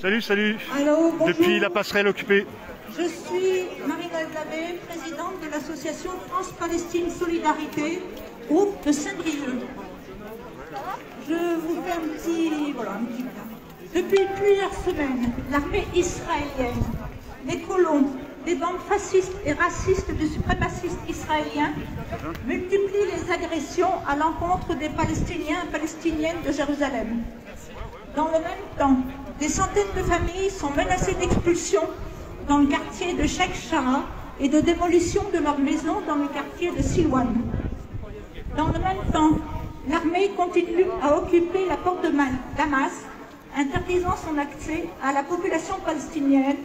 Salut, salut. Allô, bonjour. Depuis la passerelle occupée. Je suis Marie-Noël Blavet, présidente de l'association France-Palestine Solidarité, groupe de Saint-Brieuc. Je vous fais un petit cas. Depuis plusieurs semaines, l'armée israélienne, les colons, les bandes fascistes et racistes du suprémacistes israélien multiplient les agressions à l'encontre des Palestiniens et Palestiniennes de Jérusalem. Dans le même temps, des centaines de familles sont menacées d'expulsion dans le quartier de Sheikh Jarrah et de démolition de leurs maisons dans le quartier de Silwan. Dans le même temps, l'armée continue à occuper la porte de Damas, interdisant son accès à la population palestinienne,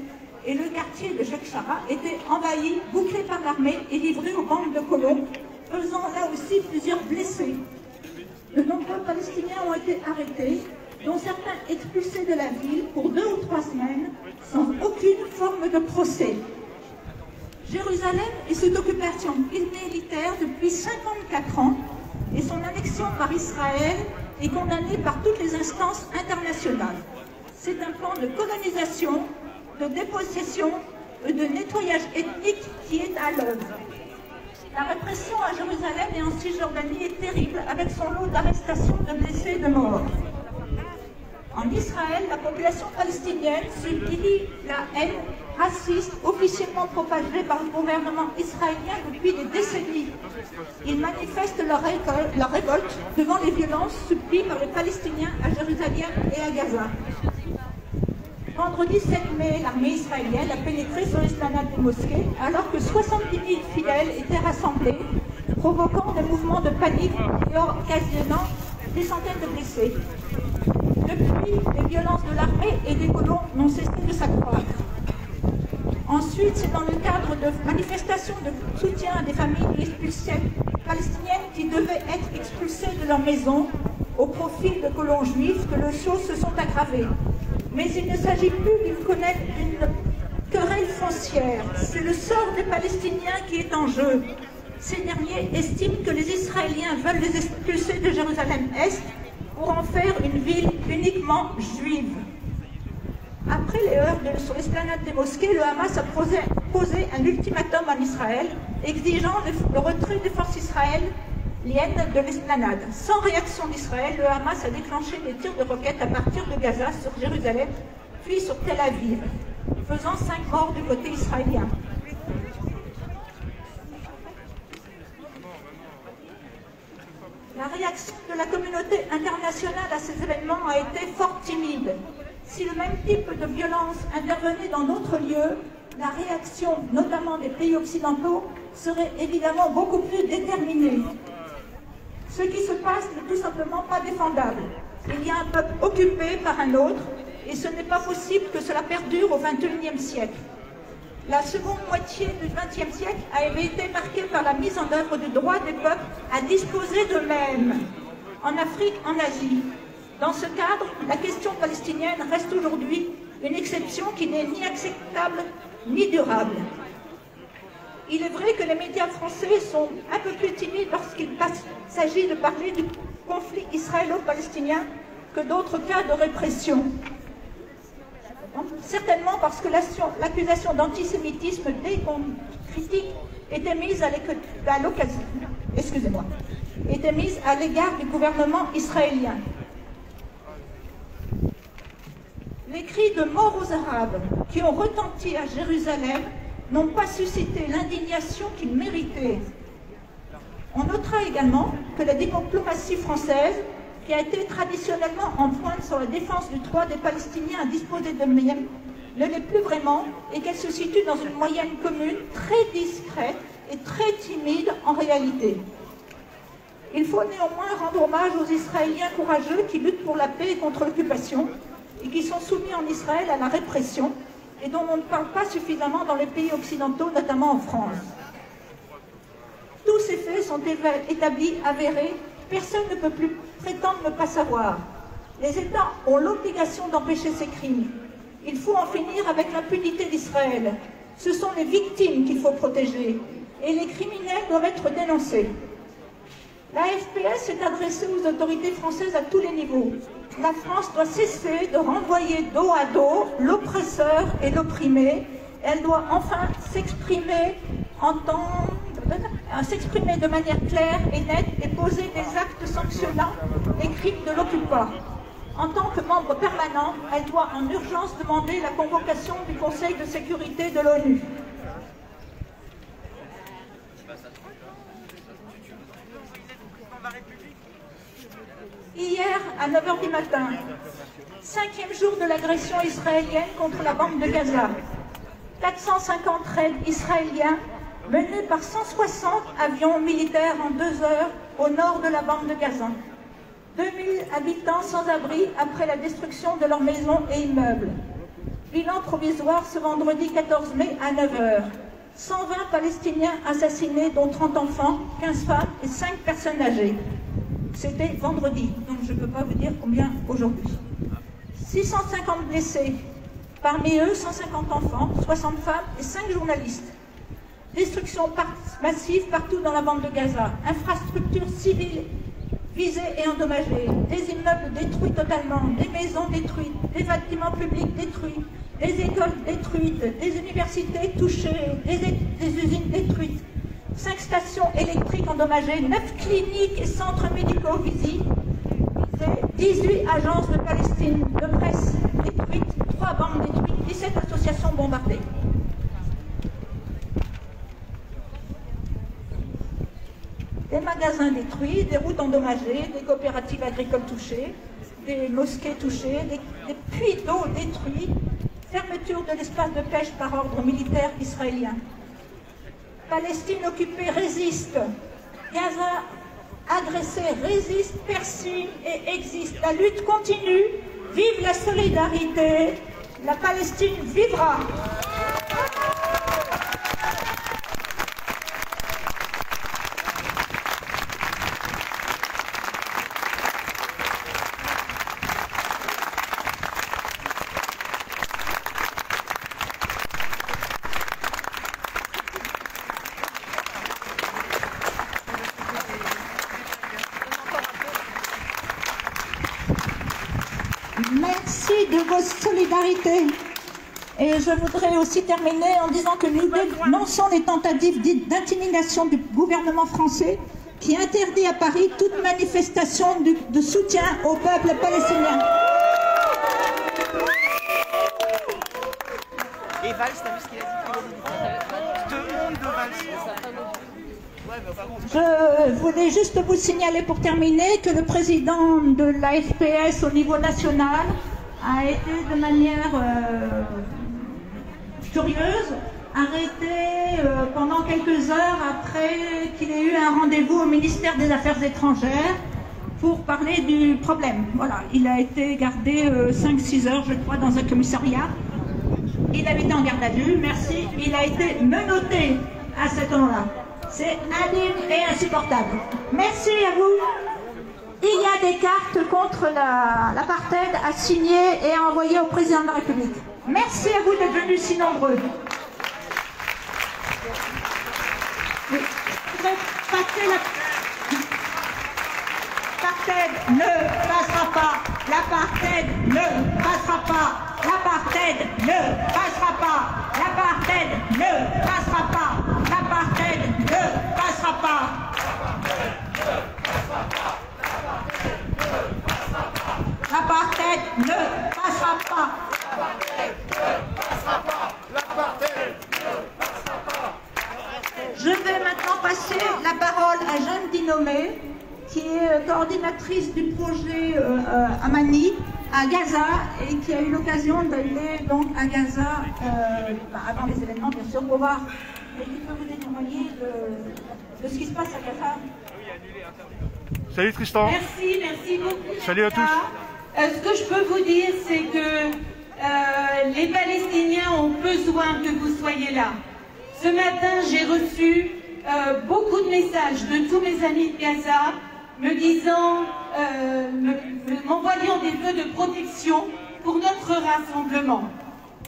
et le quartier de Sheikh Jarrah était envahi, bouclé par l'armée et livré aux bandes de colons, faisant là aussi plusieurs blessés. De nombreux Palestiniens ont été arrêtés, dont certains expulsés de la ville pour 2 ou 3 semaines, sans aucune forme de procès. Jérusalem est sous occupation militaire depuis 54 ans et son annexion par Israël est condamnée par toutes les instances internationales. C'est un plan de colonisation, de dépossession et de nettoyage ethnique qui est à l'œuvre. La répression à Jérusalem et en Cisjordanie est terrible, avec son lot d'arrestations, de blessés et de morts. En Israël, la population palestinienne subit la haine raciste officiellement propagée par le gouvernement israélien depuis des décennies. Ils manifestent leur révolte devant les violences subies par les Palestiniens à Jérusalem et à Gaza. Vendredi 7 mai, l'armée israélienne a pénétré sur l'esplanade des mosquées alors que 70 000 fidèles étaient rassemblés, provoquant des mouvements de panique et occasionnant des centaines de blessés. Depuis, les violences de l'armée et des colons n'ont cessé de s'accroître. Ensuite, c'est dans le cadre de manifestations de soutien à des familles expulsées palestiniennes qui devaient être expulsées de leur maison au profit de colons juifs que les choses se sont aggravées. Mais il ne s'agit plus d'une querelle foncière. C'est le sort des Palestiniens qui est en jeu. Ces derniers estiment que les Israéliens veulent les expulser de Jérusalem-Est pour en faire une ville uniquement juive. Après les heurts sur l'esplanade des mosquées, le Hamas a posé un ultimatum en Israël, exigeant le retrait des forces israéliennes de l'esplanade. Sans réaction d'Israël, le Hamas a déclenché des tirs de roquettes à partir de Gaza sur Jérusalem, puis sur Tel Aviv, faisant 5 morts du côté israélien. La réaction de la communauté internationale à ces événements a été fort timide. Si le même type de violence intervenait dans d'autres lieux, la réaction, notamment des pays occidentaux, serait évidemment beaucoup plus déterminée. Ce qui se passe n'est tout simplement pas défendable. Il y a un peuple occupé par un autre, et ce n'est pas possible que cela perdure au XXIe siècle. La seconde moitié du XXe siècle avait été marquée par la mise en œuvre du droit des peuples à disposer d'eux-mêmes, en Afrique, en Asie. Dans ce cadre, la question palestinienne reste aujourd'hui une exception qui n'est ni acceptable ni durable. Il est vrai que les médias français sont un peu plus timides lorsqu'il s'agit de parler du conflit israélo-palestinien que d'autres cas de répression. Certainement parce que l'accusation d'antisémitisme dès qu'on critique était mise à l'égard du gouvernement israélien. Les cris de mort aux Arabes qui ont retenti à Jérusalem n'ont pas suscité l'indignation qu'ils méritaient. On notera également que la diplomatie française, qui a été traditionnellement en pointe sur la défense du droit des Palestiniens à disposer d'eux-mêmes, ne l'est plus vraiment et qu'elle se situe dans une moyenne commune très discrète et très timide en réalité. Il faut néanmoins rendre hommage aux Israéliens courageux qui luttent pour la paix et contre l'occupation et qui sont soumis en Israël à la répression et dont on ne parle pas suffisamment dans les pays occidentaux, notamment en France. Tous ces faits sont établis, avérés. Personne ne peut plus prétendre ne pas savoir. Les États ont l'obligation d'empêcher ces crimes. Il faut en finir avec l'impunité d'Israël. Ce sont les victimes qu'il faut protéger et les criminels doivent être dénoncés. La FPS s'est adressée aux autorités françaises à tous les niveaux. La France doit cesser de renvoyer dos à dos l'oppresseur et l'opprimé. Elle doit enfin s'exprimer de manière claire et nette et poser des actes sanctionnant les crimes de l'occupant. En tant que membre permanent, elle doit en urgence demander la convocation du Conseil de sécurité de l'ONU. Hier, à 9 h du matin, 5e jour de l'agression israélienne contre la bande de Gaza. 450 raids israéliens menés par 160 avions militaires en 2 heures au nord de la bande de Gaza. 2000 habitants sans abri après la destruction de leurs maisons et immeubles. Bilan provisoire ce vendredi 14 mai à 9 h. 120 Palestiniens assassinés, dont 30 enfants, 15 femmes et 5 personnes âgées. C'était vendredi, donc je ne peux pas vous dire combien aujourd'hui. 650 blessés, parmi eux 150 enfants, 60 femmes et 5 journalistes. Destruction massive partout dans la bande de Gaza. Infrastructures civiles visées et endommagées. Des immeubles détruits totalement, des maisons détruites, des bâtiments publics détruits, des écoles détruites, des universités touchées, des usines détruites. 5 stations électriques endommagées, 9 cliniques et centres médicaux visés, 18 agences de Palestine, de presse détruites, 3 banques détruites, 17 associations bombardées. Des magasins détruits, des routes endommagées, des coopératives agricoles touchées, des mosquées touchées, des puits d'eau détruits, fermeture de l'espace de pêche par ordre militaire israélien. Palestine occupée résiste. Gaza agressée résiste, persiste et existe. La lutte continue. Vive la solidarité. La Palestine vivra. Merci de vos solidarités. Et je voudrais aussi terminer en disant que nous dénonçons les tentatives d'intimidation du gouvernement français qui interdit à Paris toute manifestation de soutien au peuple palestinien. Et Valls, t'as vu ce qu'il a dit? Deux mondes de Valls. Je voulais juste vous signaler pour terminer que le président de la FPS au niveau national a été de manière furieuse arrêté pendant quelques heures après qu'il ait eu un rendez-vous au ministère des Affaires étrangères pour parler du problème. Voilà, il a été gardé 5-6 heures, je crois, dans un commissariat. Il avait été en garde à vue, merci. Il a été menotté à cet endroit-là. C'est indigne et insupportable. Merci à vous. Il y a des cartes contre l'apartheid à signer et à envoyer au président de la République. Merci à vous d'être venus si nombreux. Oui. L'apartheid ne passera pas. L'apartheid ne passera pas. L'apartheid ne passera pas. L'apartheid ne passera pas. L'apartheid ne passera pas. L'apartheid ne passera pas. Je vais maintenant passer la parole à Jeanne Dinomé, qui est coordinatrice du projet Amani à Gaza et qui a eu l'occasion d'aller donc à Gaza avant les événements, bien sûr, pour voir. Et qui peut vous témoigner de ce qui se passe à Gaza. Salut Tristan. Merci beaucoup. Salut à tous. Ce que je peux vous dire, c'est que les Palestiniens ont besoin que vous soyez là. Ce matin, j'ai reçu beaucoup de messages de tous mes amis de Gaza me disant, m'envoyant des vœux de protection pour notre rassemblement.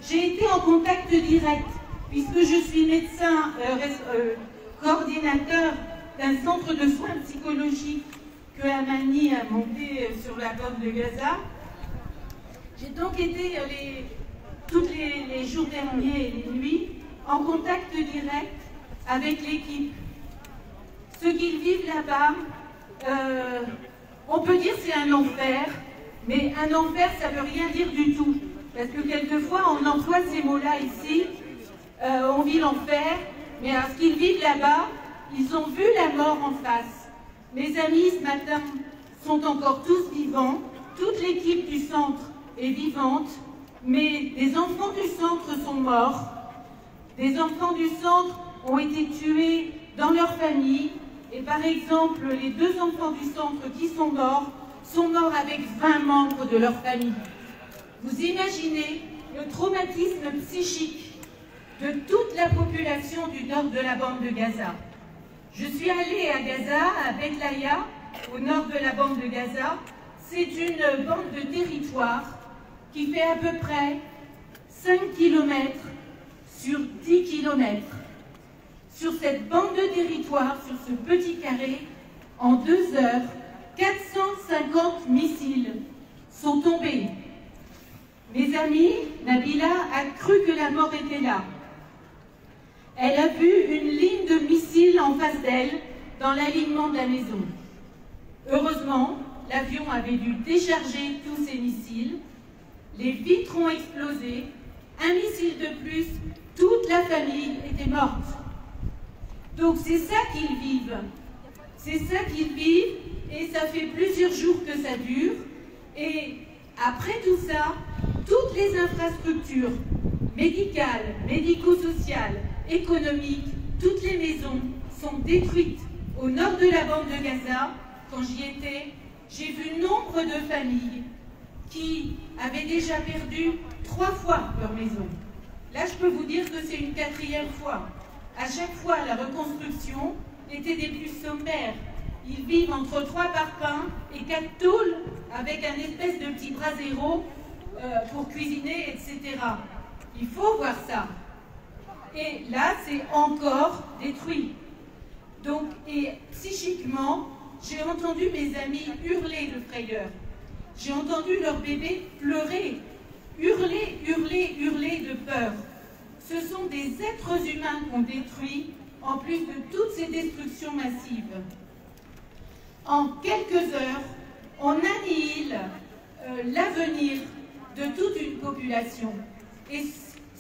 J'ai été en contact direct, puisque je suis médecin coordinateur d'un centre de soins psychologiques que Amani a monté sur la bande de Gaza. J'ai donc été tous les jours derniers et les nuits en contact direct avec l'équipe. Ce qu'ils vivent là-bas, on peut dire c'est un enfer, mais un enfer ça ne veut rien dire du tout. Parce que quelquefois on emploie ces mots-là ici, on vit l'enfer, mais à ce qu'ils vivent là-bas, ils ont vu la mort en face. Mes amis ce matin sont encore tous vivants, toute l'équipe du centre est vivante, mais des enfants du centre sont morts. Des enfants du centre ont été tués dans leur famille, et par exemple, les 2 enfants du centre qui sont morts avec 20 membres de leur famille. Vous imaginez le traumatisme psychique de toute la population du nord de la bande de Gaza. Je suis allée à Gaza, à Beth Laïa, au nord de la bande de Gaza. C'est une bande de territoire qui fait à peu près 5 km sur 10 km. Sur cette bande de territoire, sur ce petit carré, en 2 heures, 450 missiles sont tombés. Mes amis, Nabila a cru que la mort était là. Elle a vu une ligne de missiles en face d'elle, dans l'alignement de la maison. Heureusement, l'avion avait dû décharger tous ces missiles. Les vitres ont explosé. Un missile de plus, toute la famille était morte. Donc c'est ça qu'ils vivent. C'est ça qu'ils vivent et ça fait plusieurs jours que ça dure. Et après tout ça, toutes les infrastructures médicales, médico-sociales, économiques, toutes les maisons sont détruites. Au nord de la bande de Gaza, quand j'y étais, j'ai vu nombre de familles qui avaient déjà perdu 3 fois leur maison. Là, je peux vous dire que c'est une 4e fois. À chaque fois, la reconstruction était des plus sommaires. Ils vivent entre 3 parpaings et 4 tôles avec un espèce de petit brasero pour cuisiner, etc. Il faut voir ça. Et là, c'est encore détruit. Donc, et psychiquement, j'ai entendu mes amis hurler de frayeur. J'ai entendu leur bébé pleurer, hurler, hurler, hurler de peur. Ce sont des êtres humains qu'on détruit, en plus de toutes ces destructions massives. En quelques heures, on annihile l'avenir de toute une population. Et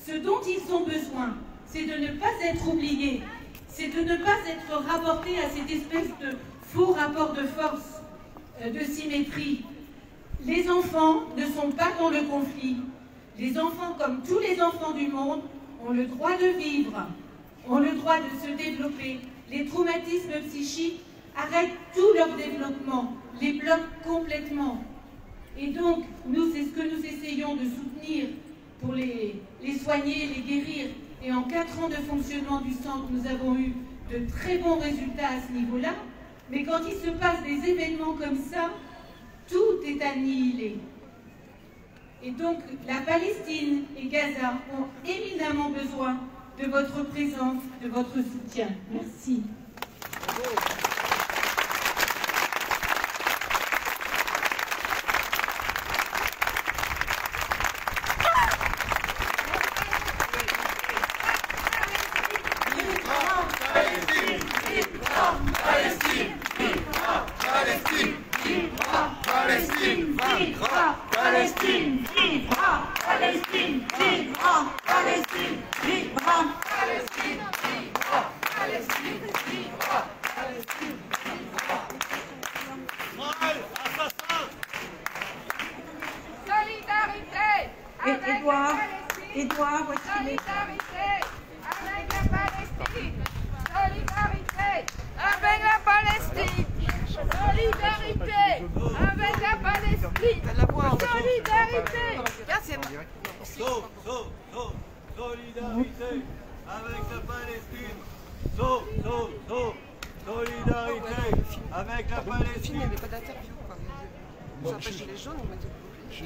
ce dont ils ont besoin, c'est de ne pas être oubliés, c'est de ne pas être rapportés à cette espèce de faux rapport de force, de symétrie. Les enfants ne sont pas dans le conflit. Les enfants, comme tous les enfants du monde, ont le droit de vivre, ont le droit de se développer. Les traumatismes psychiques arrêtent tout leur développement, les bloquent complètement. Et donc, nous, c'est ce que nous essayons de soutenir pour les soigner, les guérir. Et en 4 ans de fonctionnement du centre, nous avons eu de très bons résultats à ce niveau-là. Mais quand il se passe des événements comme ça, tout est annihilé. Et donc, la Palestine et Gaza ont éminemment besoin de votre présence, de votre soutien. Merci. Édouard, voici les... Solidarité avec la Palestine. Solidarité avec la Palestine. Solidarité avec la Palestine. Solidarité. Solidarité avec la Palestine. Solidarité avec la Palestine. Il n'y avait pas d'interview. Ça pas chez les jaunes,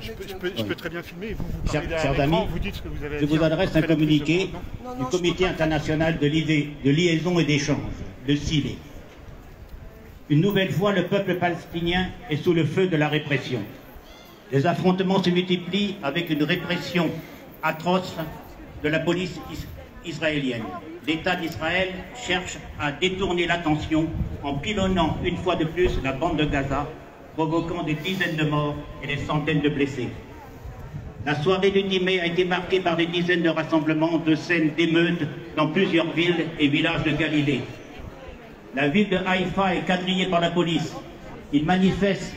Je peux très bien filmer et vous parlez Chers derrière l'écran, amis, vous dites ce que vous avez à je dire. vous adresse un communiqué du Comité international de liaison et d'échange, de CILE. Une nouvelle fois, le peuple palestinien est sous le feu de la répression. Les affrontements se multiplient avec une répression atroce de la police israélienne. L'État d'Israël cherche à détourner l'attention en pilonnant une fois de plus la bande de Gaza, provoquant des dizaines de morts et des centaines de blessés. La soirée du 10 mai a été marquée par des dizaines de rassemblements, de scènes d'émeutes dans plusieurs villes et villages de Galilée. La ville de Haïfa est quadrillée par la police. Ils manifestent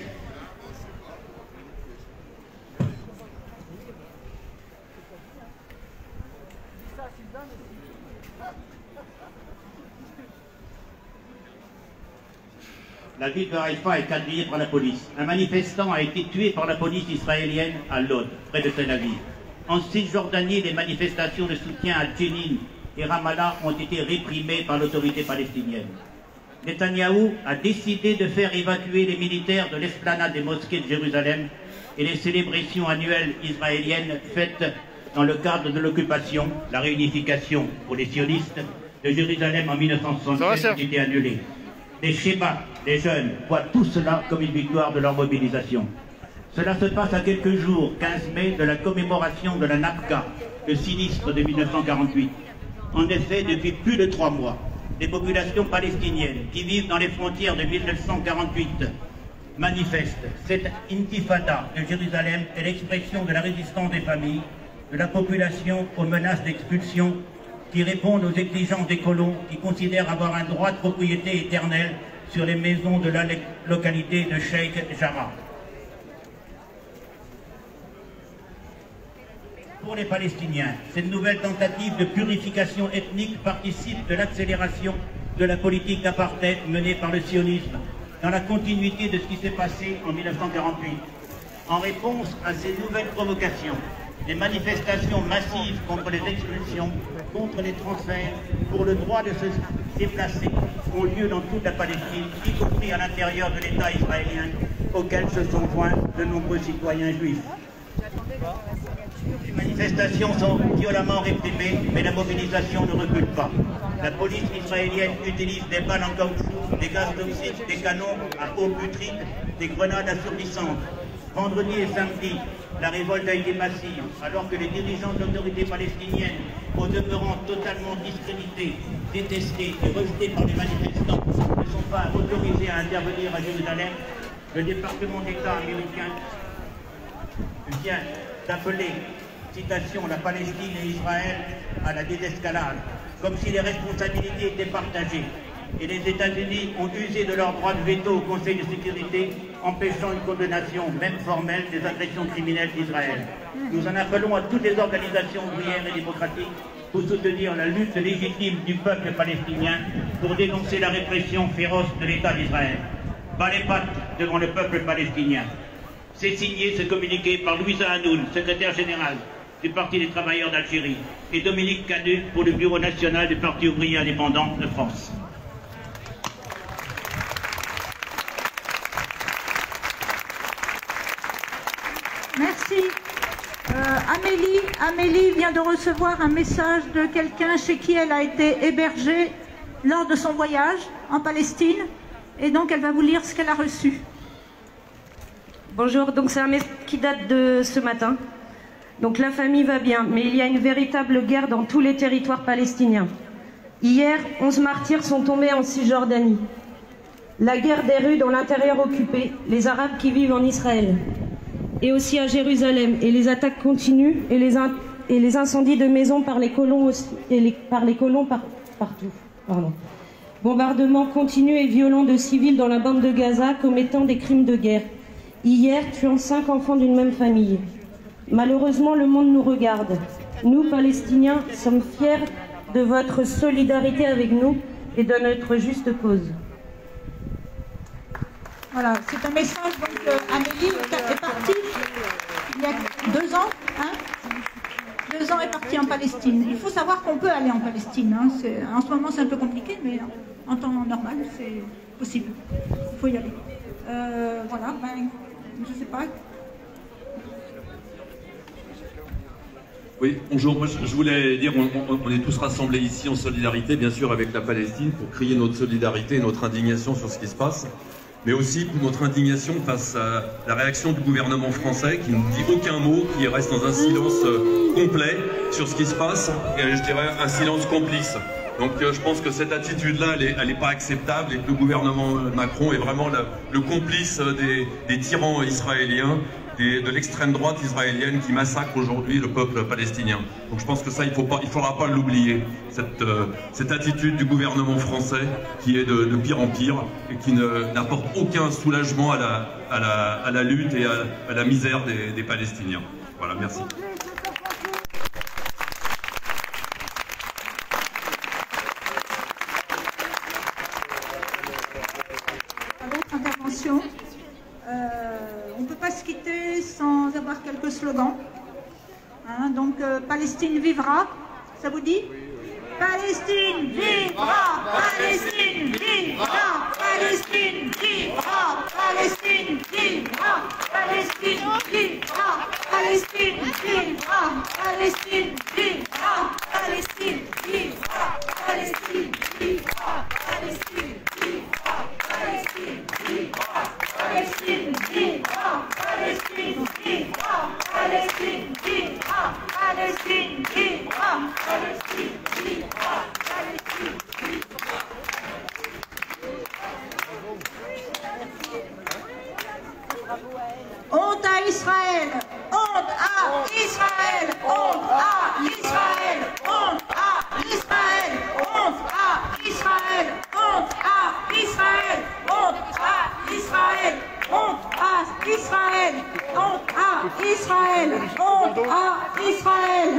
La ville de Haïfa est quadrillée par la police. Un manifestant a été tué par la police israélienne à Lod, près de Tel Aviv. En Cisjordanie, les manifestations de soutien à Jenin et Ramallah ont été réprimées par l'autorité palestinienne. Netanyahou a décidé de faire évacuer les militaires de l'esplanade des mosquées de Jérusalem et les célébrations annuelles israéliennes faites dans le cadre de l'occupation, la réunification pour les sionistes de Jérusalem en 1967 ont été annulées. Les Shébats, les jeunes, voient tout cela comme une victoire de leur mobilisation. Cela se passe à quelques jours, 15 mai, de la commémoration de la Nakba, le sinistre de 1948. En effet, depuis plus de 3 mois, les populations palestiniennes qui vivent dans les frontières de 1948 manifestent. Cette intifada de Jérusalem est l'expression de la résistance des familles, de la population aux menaces d'expulsion, qui répondent aux exigences des colons qui considèrent avoir un droit de propriété éternel sur les maisons de la localité de Sheikh Jarrah. Pour les Palestiniens, cette nouvelle tentative de purification ethnique participe de l'accélération de la politique d'apartheid menée par le sionisme, dans la continuité de ce qui s'est passé en 1948. En réponse à ces nouvelles provocations, des manifestations massives contre les expulsions, contre les transferts, pour le droit de se déplacer, ont lieu dans toute la Palestine, y compris à l'intérieur de l'État israélien, auquel se sont joints de nombreux citoyens juifs. Les manifestations sont violemment réprimées, mais la mobilisation ne recule pas. La police israélienne utilise des balles en caoutchouc, des gaz toxiques, des canons à eau putride, des grenades assourdissantes. Vendredi et samedi, la révolte a été massive, alors que les dirigeants de l'autorité palestinienne, au demeurant totalement discrédités, détestés et rejetés par les manifestants, ne sont pas autorisés à intervenir à Jérusalem. Le département d'État américain vient d'appeler, citation, la Palestine et Israël à la désescalade, comme si les responsabilités étaient partagées. Et les États-Unis ont usé de leur droit de veto au Conseil de sécurité, empêchant une condamnation, même formelle, des agressions criminelles d'Israël. Nous en appelons à toutes les organisations ouvrières et démocratiques pour soutenir la lutte légitime du peuple palestinien, pour dénoncer la répression féroce de l'État d'Israël. Bas les pattes devant le peuple palestinien. C'est signé ce communiqué par Louisa Hanoun, secrétaire générale du Parti des travailleurs d'Algérie, et Dominique Canu pour le Bureau national du Parti ouvrier indépendant de France. Merci. Amélie vient de recevoir un message de quelqu'un chez qui elle a été hébergée lors de son voyage en Palestine, et donc elle va vous lire ce qu'elle a reçu. Bonjour, donc c'est un message qui date de ce matin. Donc la famille va bien, mais il y a une véritable guerre dans tous les territoires palestiniens. Hier, 11 martyrs sont tombés en Cisjordanie. La guerre des rues dans l'intérieur occupé, les Arabes qui vivent en Israël. Et aussi à Jérusalem, et les attaques continuent, et les incendies de maisons par les colons aussi, partout. Pardon. Bombardements continus et violents de civils dans la bande de Gaza commettant des crimes de guerre. Hier, tuant 5 enfants d'une même famille. Malheureusement, le monde nous regarde. Nous, Palestiniens, sommes fiers de votre solidarité avec nous et de notre juste cause. Voilà, c'est un message, donc Amélie est partie il y a 2 ans, hein 2 ans est partie en Palestine. Il faut savoir qu'on peut aller en Palestine, hein. En ce moment c'est un peu compliqué, mais en temps normal c'est possible, il faut y aller. Voilà, ben, je sais pas. Oui, bonjour, moi je voulais dire, on est tous rassemblés ici en solidarité, bien sûr, avec la Palestine, pour crier notre solidarité et notre indignation sur ce qui se passe. mais aussi pour notre indignation face à la réaction du gouvernement français qui ne dit aucun mot, qui reste dans un silence complet sur ce qui se passe, et je dirais un silence complice. Donc je pense que cette attitude-là, elle n'est pas acceptable, et que le gouvernement Macron est vraiment le complice des tyrans israéliens, de l'extrême droite israélienne qui massacre aujourd'hui le peuple palestinien. Donc je pense que ça, il ne faudra pas l'oublier, cette attitude du gouvernement français qui est de pire en pire et qui n'apporte aucun soulagement à la lutte et à la misère des Palestiniens. Voilà, merci. Intervention. On ne peut pas se quitter sans avoir quelques slogans. Hein, donc, Palestine vivra, ça vous dit? Palestine vivra! Palestine vivra! Palestine vivra! Palestine vivra! Palestine vivra! Palestine vivra! Palestine vivra! Palestine vivra! Palestine vivra! Palestine vivra! Palestine vivra! Palestine vivra! Palestine vivra! Palestine vivra! Palestine vivra! Palestine vivra! Palestine vivra! Honte à Israël! Honte à Israël! Honte à Israël! Honte à Israël! Honte à Israël! Honte à Israël! Honte à Israël! Honte à Israël! Honte à Israël! Honte à Israël!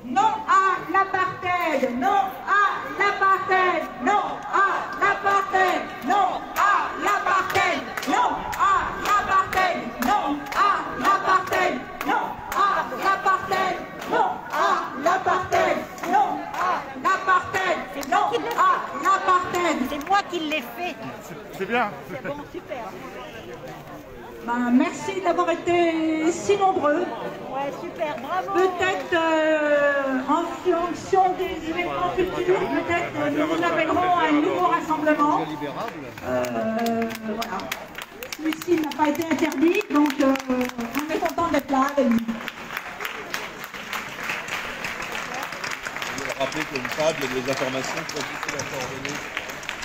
Non à l'apartheid! Non à l'apartheid! Non à l'apartheid! Non à l'apartheid! Non à l'apartheid! Non à l'apartheid! Non à l'apartheid! Non à l'apartheid! Non à l'apartheid! Non à l'apartheid! C'est moi qui l'ai fait. C'est bien. C'est bon, super. Ben, merci d'avoir été si nombreux. Ouais, super, bravo. Peut-être en fonction des événements futurs, peut-être nous vous appellerons à un nouveau rassemblement. Voilà. Celui-ci n'a pas été interdit, donc on est content d'être là avec vous. Je vais rappeler qu'il y a une table et des informations pour diffuser la coordonnée.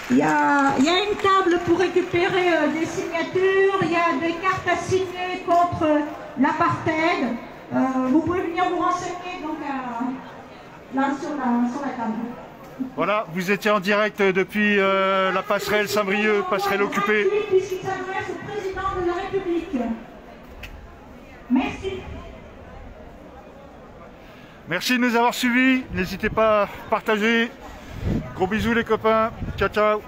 Il y a une table pour récupérer des signatures, il y a des cartes à signer contre l'apartheid. Vous pouvez venir vous renseigner donc là sur la table. Voilà, vous étiez en direct depuis la passerelle Saint-Brieuc, passerelle occupée. Puisqu'il s'adresse au président de la République. Merci. Merci de nous avoir suivis. N'hésitez pas à partager. Gros bisous les copains. Ciao, ciao.